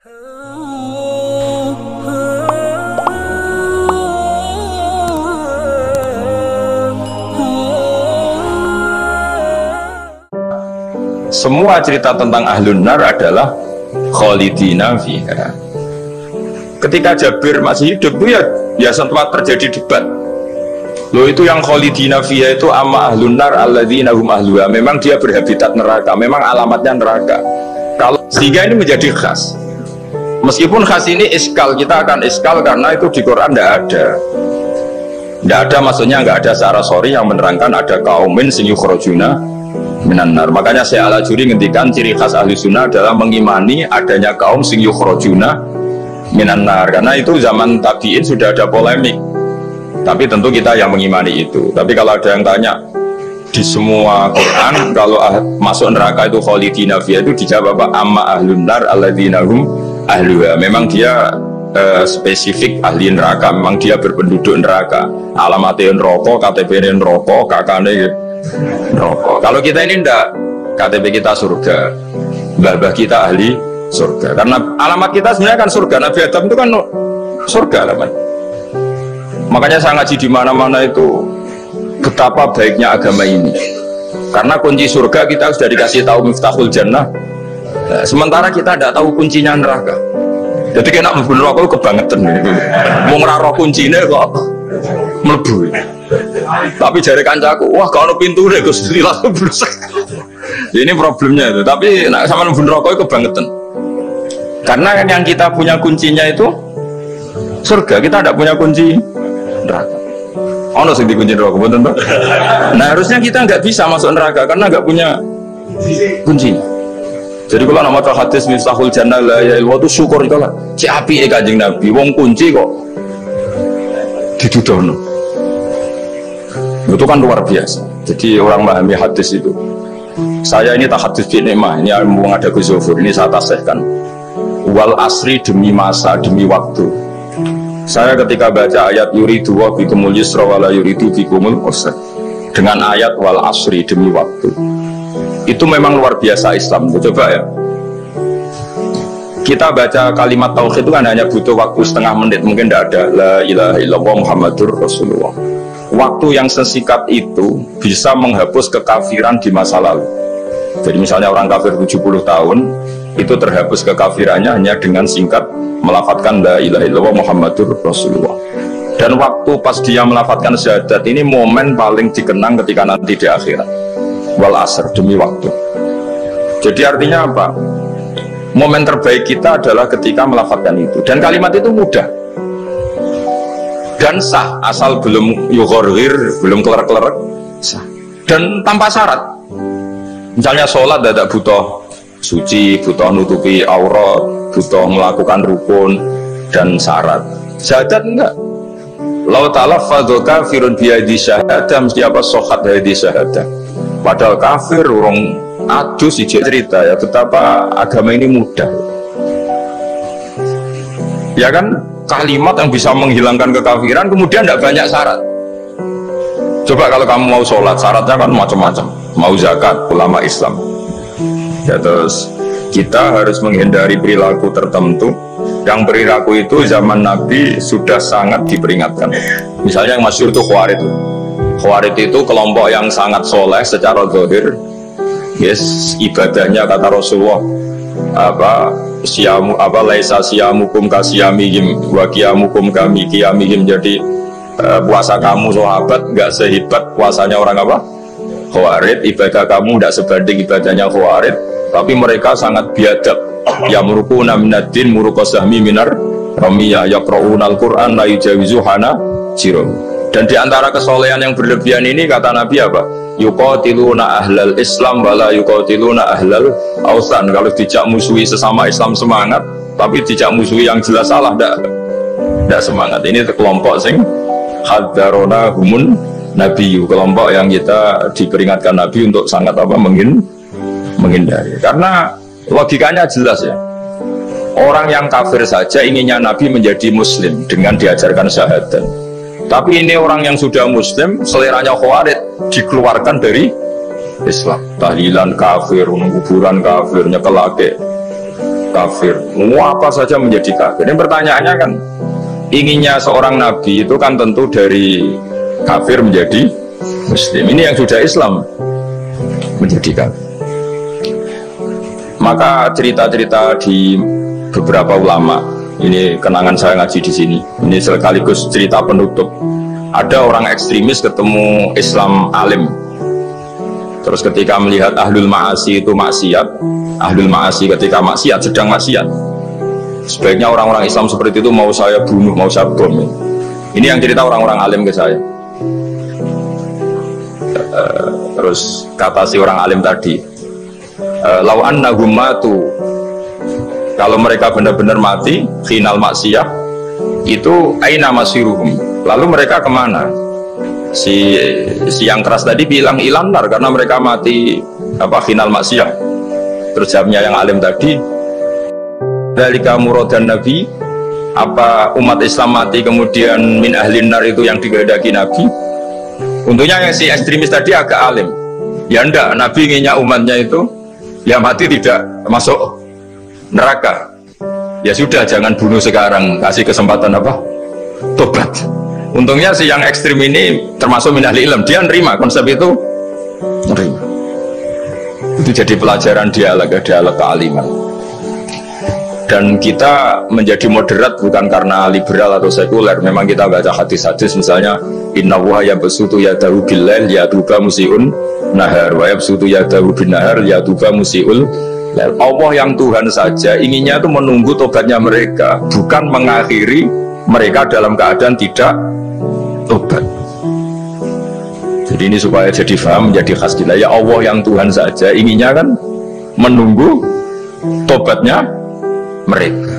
Semua cerita tentang ahlun nar adalah khalidina fiha. Ketika Jabir masih hidup ya sempat terjadi debat. Loh, itu yang khalidina fiha itu amma ahlun nar alladzina hum ahluha. Memang dia berhabitat neraka, memang alamatnya neraka. Kalau sehingga ini menjadi khas. Meskipun khas ini iskal, kita akan iskal karena itu di Quran tidak ada. Tidak ada, maksudnya nggak ada secara sorry yang menerangkan ada kaumin sing yukhrajuna minan nar. Makanya saya Al-Ajuri ngendikan ciri khas ahli sunnah adalah mengimani adanya kaum sing yukhrajuna minan nar, karena itu zaman tabi'in sudah ada polemik, tapi tentu kita yang mengimani itu. Tapi kalau ada yang tanya di semua Quran kalau masuk neraka itu khalidina fiha, itu dijawab apa? Amma ahlun nar alladzina hum ahluha. Memang dia spesifik ahli neraka, memang dia berpenduduk neraka, alamatnya neraka, KTP-nya neraka, kakaknya rokok. Kalau kita ini ndak, KTP kita surga, mbah kita ahli surga. Karena alamat kita sebenarnya kan surga. Nabi Adam itu kan surga, teman. Makanya saya ngaji di mana-mana itu betapa baiknya agama ini. Karena kunci surga kita sudah dikasih tahu miftahul jannah. Sementara kita tidak tahu kuncinya neraka. Jadi kena mlebu neraka kebangetan. Mau ngeraro kuncinya kok mlebu. Tapi jari kancaku, wah kalau pintu deh Gus, langsung berusak. Ini problemnya itu. Tapi nak sama mlebu neraka itu kebangetan. Karena yang kita punya kuncinya itu surga, kita tidak punya kunci neraka. Ono sing dikunci neraka, betul toh? Nah, harusnya kita nggak bisa masuk neraka karena nggak punya kunci. Jadi kalau nama hadis miftahul jannah la ya itu syukur kalau si api Kanjeng Nabi wong kunci kok didudono. Itu kan luar biasa. Jadi orang memahami hadis itu. Saya ini tak hadis fi nikmah, ini ilmu ada Gus Zofur, ini saya tasihkan. Wal asri demi masa, demi waktu. Saya ketika baca ayat yuridu wa bikumul yusra wa la yuridu bikumul usra. Dengan ayat wal asri demi waktu. Itu memang luar biasa Islam. Coba ya. Kita baca kalimat tauhid itu kan hanya butuh waktu setengah menit, mungkin tidak ada la ilaha illallah Muhammadur Rasulullah. Waktu yang sesingkat itu bisa menghapus kekafiran di masa lalu. Jadi misalnya orang kafir 70 tahun itu terhapus kekafirannya hanya dengan singkat melafadzkan la ilaha illallah Muhammadur Rasulullah. Dan waktu pas dia melafadzkan syahadat ini momen paling dikenang ketika nanti di akhirat. Wal asr demi waktu. Jadi artinya apa? Momen terbaik kita adalah ketika melafadzkan itu. Dan kalimat itu mudah dan sah asal belum yughorhir, belum kelerek-kelerek, sah. Dan tanpa syarat. Misalnya sholat tidak butuh suci, butuh nutupi aurat, butuh melakukan rukun dan syarat. Syahadat enggak. Lau talaffadhu kafirun biyadi syahadah, mesti apa sohat biyadi syahadah. Padahal kafir urung adus ijek cerita ya betapa agama ini mudah. Ya kan, kalimat yang bisa menghilangkan kekafiran kemudian tidak banyak syarat. Coba kalau kamu mau sholat, syaratnya kan macam-macam. Mau zakat, ulama Islam. Ya, terus kita harus menghindari perilaku tertentu. Yang perilaku itu zaman Nabi sudah sangat diperingatkan. Misalnya yang masyhur itu Khawarij. Khawarij itu kelompok yang sangat soleh secara zahir. Yes, ibadahnya kata Rasulullah siamu laisa siamukum kasiyamihim wa qiyamukum kami qiyamihim. Jadi puasa kamu sahabat enggak sehebat puasanya orang Khawarij. Ibadah kamu tidak sebanding ibadahnya Khawarij, tapi mereka sangat biadab. Ya murukuna minad-din murukasahmi minar ramiyah yaqra'unal Qur'an la yujawizu hana jirum. Dan di antara kesolehan yang berlebihan ini kata Nabi apa? Yuqatiluna ahlal Islam wala yuqatiluna ahlal ausan. Kalau dijak musuhi sesama Islam semangat, tapi dijak musuhi yang jelas salah tidak semangat. Ini kelompok sing hadarona humun nabiyu, kelompok yang kita diperingatkan Nabi untuk sangat menghindari. Karena logikanya jelas ya. Orang yang kafir saja inginnya Nabi menjadi muslim dengan diajarkan syahadat. Tapi ini orang yang sudah muslim, seleranya Khawarij, dikeluarkan dari Islam. Tahlilan kafir, kuburan kafir, nyekelake kafir, mau apa saja menjadi kafir. Ini pertanyaannya kan, inginnya seorang nabi itu kan tentu dari kafir menjadi muslim. Ini yang sudah Islam menjadi kafir. Maka cerita-cerita di beberapa ulama, ini kenangan saya ngaji di sini. Ini sekaligus cerita penutup. Ada orang ekstremis ketemu Islam alim. Terus ketika melihat ahlul ma'asi itu maksiat, ahlul ma'asi ketika maksiat, sedang maksiat, sebaiknya orang-orang Islam seperti itu mau saya bunuh, mau saya bom. Ini yang cerita orang-orang alim ke saya. Terus kata si orang alim tadi, lau annahum matu, kalau mereka benar-benar mati final maksiyah itu aina masiruhum, lalu mereka kemana? Si yang keras tadi bilang ilanar karena mereka mati final maksiyah. Terus jawabnya yang alim tadi, dalika muradan nabi, apa umat Islam mati kemudian min ahlin nar itu yang dikehendaki nabi? Untungnya yang si ekstremis tadi agak alim. Ya enggak, nabi inginnya umatnya itu ya mati tidak masuk neraka. Ya sudah, jangan bunuh sekarang, kasih kesempatan tobat. Untungnya si yang ekstrim ini termasuk min ahli ilm, dia nerima konsep itu, nerima. Itu jadi pelajaran dialog kealiman. Dan kita menjadi moderat bukan karena liberal atau sekuler. Memang kita baca hadis-hadis misalnya inna wa yabsutu yadahu bil-lail yatuba musiun nahar wa yabsutu yadahu bin-nahar yatuba musiul lail. Allah yang Tuhan saja inginnya itu menunggu tobatnya mereka, bukan mengakhiri mereka dalam keadaan tidak tobat. Jadi ini supaya jadi paham, menjadi khas kita. Ya Allah yang Tuhan saja inginnya kan menunggu tobatnya mereka.